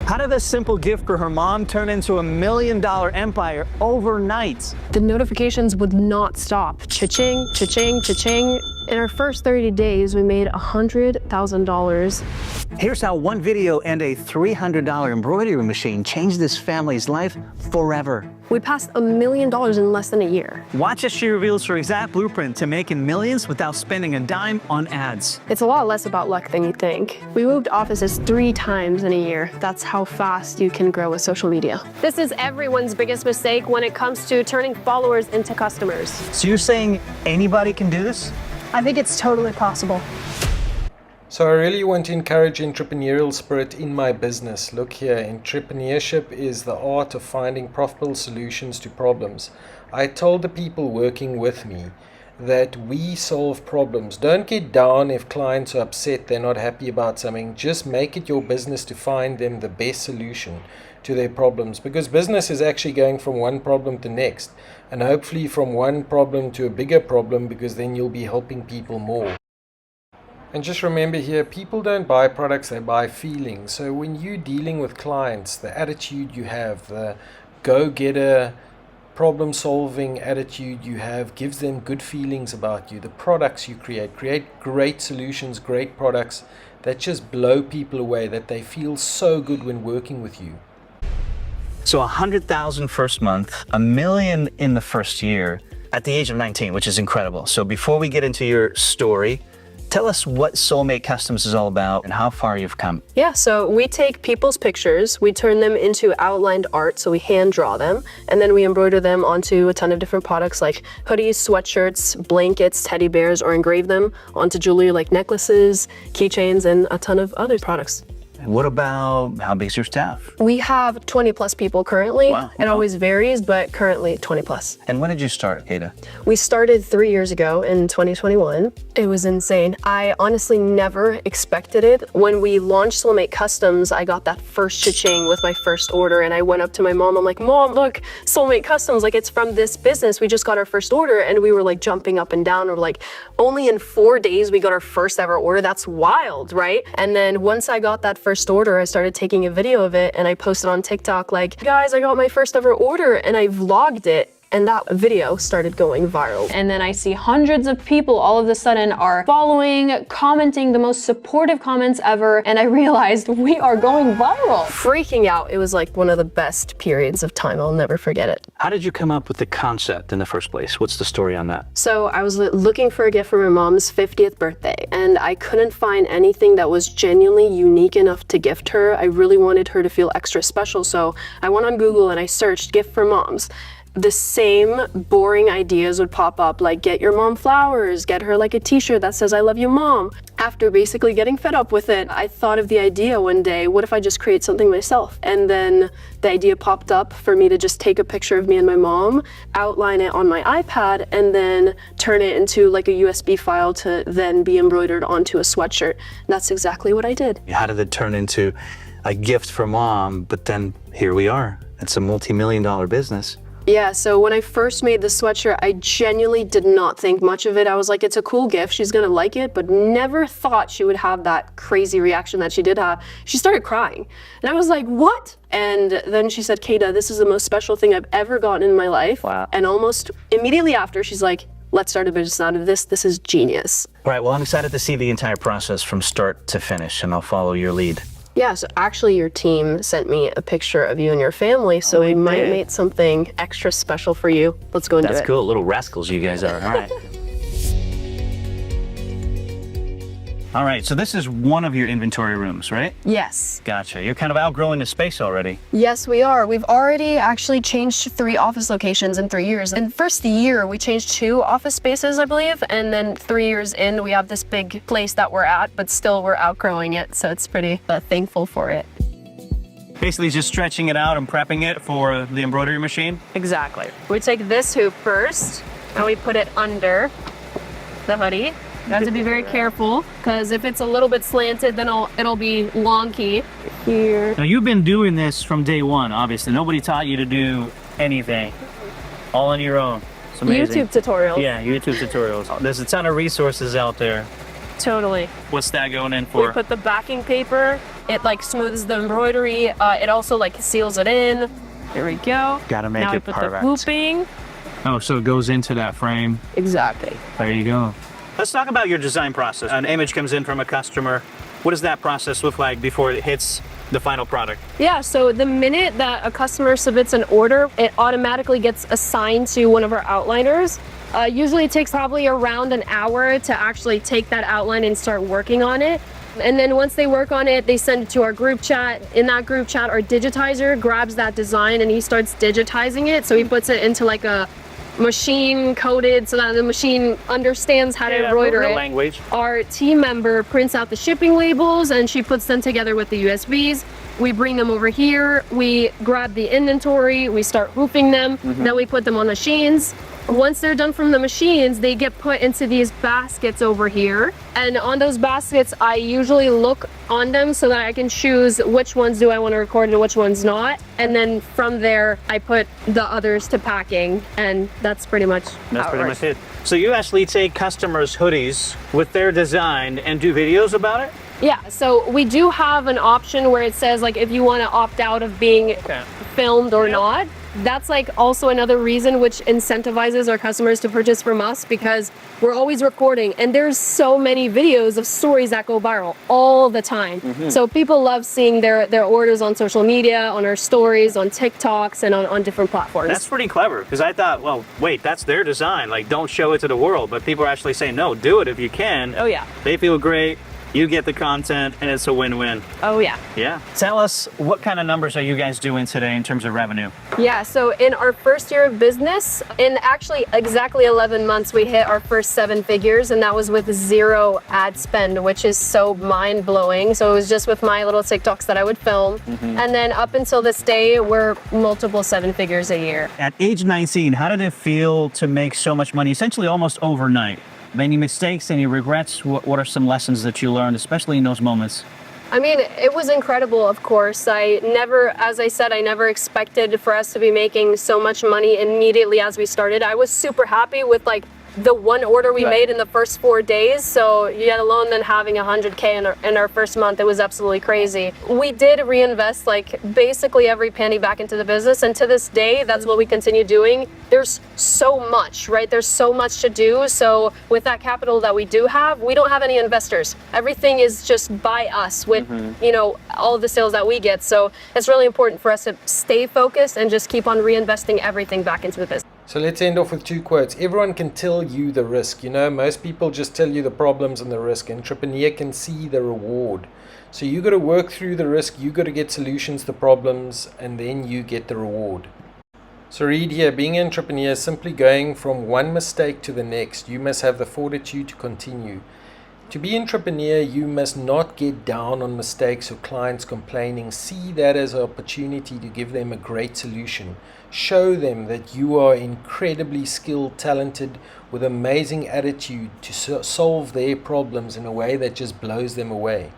How did this simple gift for her mom turn into $1 million empire overnight? The notifications would not stop. Cha-ching, cha-ching, cha-ching. In our first 30 days, we made $100,000. Here's how one video and a $300 embroidery machine changed this family's life forever. We passed $1 million in less than a year. Watch as she reveals her exact blueprint to making millions without spending a dime on ads. It's a lot less about luck than you think. We moved offices 3 times in a year. That's how fast you can grow with social media. This is everyone's biggest mistake when it comes to turning followers into customers. So you're saying anybody can do this? I think it's totally possible. So I really want to encourage entrepreneurial spirit in my business. Look here, entrepreneurship is the art of finding profitable solutions to problems. I told the people working with me that we solve problems. Don't get down if clients are upset, they're not happy about something. Just make it your business to find them the best solution to their problems, because business is actually going from one problem to next, and hopefully from one problem to a bigger problem, because then you'll be helping people more. And just remember here, people don't buy products, they buy feelings. So when you're dealing with clients, the attitude you have, the go-getter, problem-solving attitude you have gives them good feelings about you. The products you create great solutions, great products that just blow people away, that they feel so good when working with you. So 100,000 first month, $1 million in the first year at the age of 19, which is incredible. So before we get into your story, tell us what Soulmate Customs is all about and how far you've come. Yeah, so we take people's pictures, we turn them into outlined art, so we hand draw them, and then we embroider them onto a ton of different products like hoodies, sweatshirts, blankets, teddy bears, or engrave them onto jewelry like necklaces, keychains, and a ton of other products. And what about, how big's your staff? We have 20 plus people currently. Wow. It always varies, but currently 20 plus. And when did you start, Kata? We started 3 years ago in 2021. It was insane. I honestly never expected it. When we launched Soulmate Customs, I got that first cha-ching with my first order, and I went up to my mom. I'm like, Mom, look, Soulmate Customs, like it's from this business. We just got our first order, and we were like jumping up and down. We're like, only in 4 days we got our first ever order. That's wild, right? And then once I got that first order, I started taking a video of it, and I posted on TikTok like, guys, I got my first ever order, and I vlogged it. And that video started going viral. And then I see hundreds of people all of a sudden are following, commenting the most supportive comments ever. And I realized we are going viral. Freaking out. It was like one of the best periods of time. I'll never forget it. How did you come up with the concept in the first place? What's the story on that? So I was looking for a gift for my mom's 50th birthday, and I couldn't find anything that was genuinely unique enough to gift her. I really wanted her to feel extra special. So I went on Google and I searched gift for moms. The same boring ideas would pop up, like get your mom flowers, get her like a t-shirt that says I love you mom. After basically getting fed up with it, I thought of the idea one day, what if I just create something myself? And then the idea popped up for me to just take a picture of me and my mom, outline it on my iPad, and then turn it into like a USB file to then be embroidered onto a sweatshirt. And that's exactly what I did. How did it turn into a gift for mom, but then here we are. It's a multi-million-dollar business. Yeah, so when I first made the sweatshirt, I genuinely did not think much of it. I was like, it's a cool gift, she's gonna like it, but never thought she would have that crazy reaction that she did have. She started crying. And I was like, what? And then she said, Kata, this is the most special thing I've ever gotten in my life. Wow. And almost immediately after, she's like, let's start a business out of this. This is genius. All right, well, I'm excited to see the entire process from start to finish, and I'll follow your lead. Yeah, so actually your team sent me a picture of you and your family, so we might make something extra special for you. Let's go and do it. That's cool, little rascals you guys are, all right. All right, so this is one of your inventory rooms, right? Yes. Gotcha, you're kind of outgrowing the space already. Yes, we are. We've already actually changed 3 office locations in 3 years. In the first year, we changed 2 office spaces, I believe, and then 3 years in, we have this big place that we're at, but still we're outgrowing it, so it's pretty thankful for it. Basically just stretching it out and prepping it for the embroidery machine? Exactly. We take this hoop first, and we put it under the hoodie. You have to be very careful, because if it's a little bit slanted, then it'll be wonky. Here. Now you've been doing this from day one, obviously. Nobody taught you to do anything. All on your own. It's amazing. YouTube tutorials. Yeah, YouTube tutorials. There's a ton of resources out there. Totally. What's that going in for? We put the backing paper It like smooths the embroidery. It also like seals it in. There we go. Gotta make now it I put perfect. the looping. Oh, so it goes into that frame. Exactly. There you go. Let's talk about your design process. An image comes in from a customer. What does that process look like before it hits the final product? Yeah, so the minute that a customer submits an order, it automatically gets assigned to one of our outliners. Usually it takes probably around an hour to actually take that outline and start working on it. And then once they work on it, they send it to our group chat. In that group chat, our digitizer grabs that design and he starts digitizing it. So he puts it into like a machine coded so that the machine understands how to embroider it. Language. Our team member prints out the shipping labels and she puts them together with the USBs. We bring them over here, we grab the inventory, we start hooping them, then we put them on machines. Once they're done from the machines, they get put into these baskets over here. And on those baskets, I usually look on them so that I can choose which ones do I want to record and which ones not. And then from there, I put the others to packing. And that's pretty much That's pretty much it. So you actually take customers' hoodies with their design and do videos about it? Yeah, so we do have an option where it says like if you want to opt out of being filmed or not. That's like also another reason which incentivizes our customers to purchase from us because we're always recording and there's so many videos of stories that go viral all the time. So people love seeing their orders on social media, on our stories, on TikToks and on different platforms. That's pretty clever because I thought, well, wait, that's their design. Like, don't show it to the world. But people are actually saying, no, do it if you can. Oh yeah. They feel great. You get the content and it's a win-win. Oh yeah. Yeah. Tell us, what kind of numbers are you guys doing today in terms of revenue? Yeah, so in our first year of business, in actually exactly 11 months, we hit our first 7 figures and that was with 0 ad spend, which is so mind-blowing. So it was just with my little TikToks that I would film. And then up until this day, we're multiple 7 figures a year. At age 19, how did it feel to make so much money, essentially almost overnight? Any mistakes, any regrets? What are some lessons that you learned, especially in those moments? I mean, it was incredible, of course. As I said, I never expected for us to be making so much money immediately as we started. I was super happy with like the one order we made in the first 4 days. So yet alone then having 100K in our first month, it was absolutely crazy. We did reinvest like basically every penny back into the business. And to this day, that's what we continue doing. There's so much, right? There's so much to do. So with that capital that we do have, we don't have any investors. Everything is just by us with, you know, all of the sales that we get. So it's really important for us to stay focused and just keep on reinvesting everything back into the business. So let's end off with 2 quotes. Everyone can tell you the risk. You know, most people just tell you the problems and the risk. Entrepreneur can see the reward. So you got to work through the risk. You got to get solutions to problems, and then you get the reward. So read here, being an entrepreneur is simply going from one mistake to the next. You must have the fortitude to continue. To be an entrepreneur, you must not get down on mistakes or clients complaining. See that as an opportunity to give them a great solution. Show them that you are incredibly skilled, talented, with amazing attitude to solve their problems in a way that just blows them away.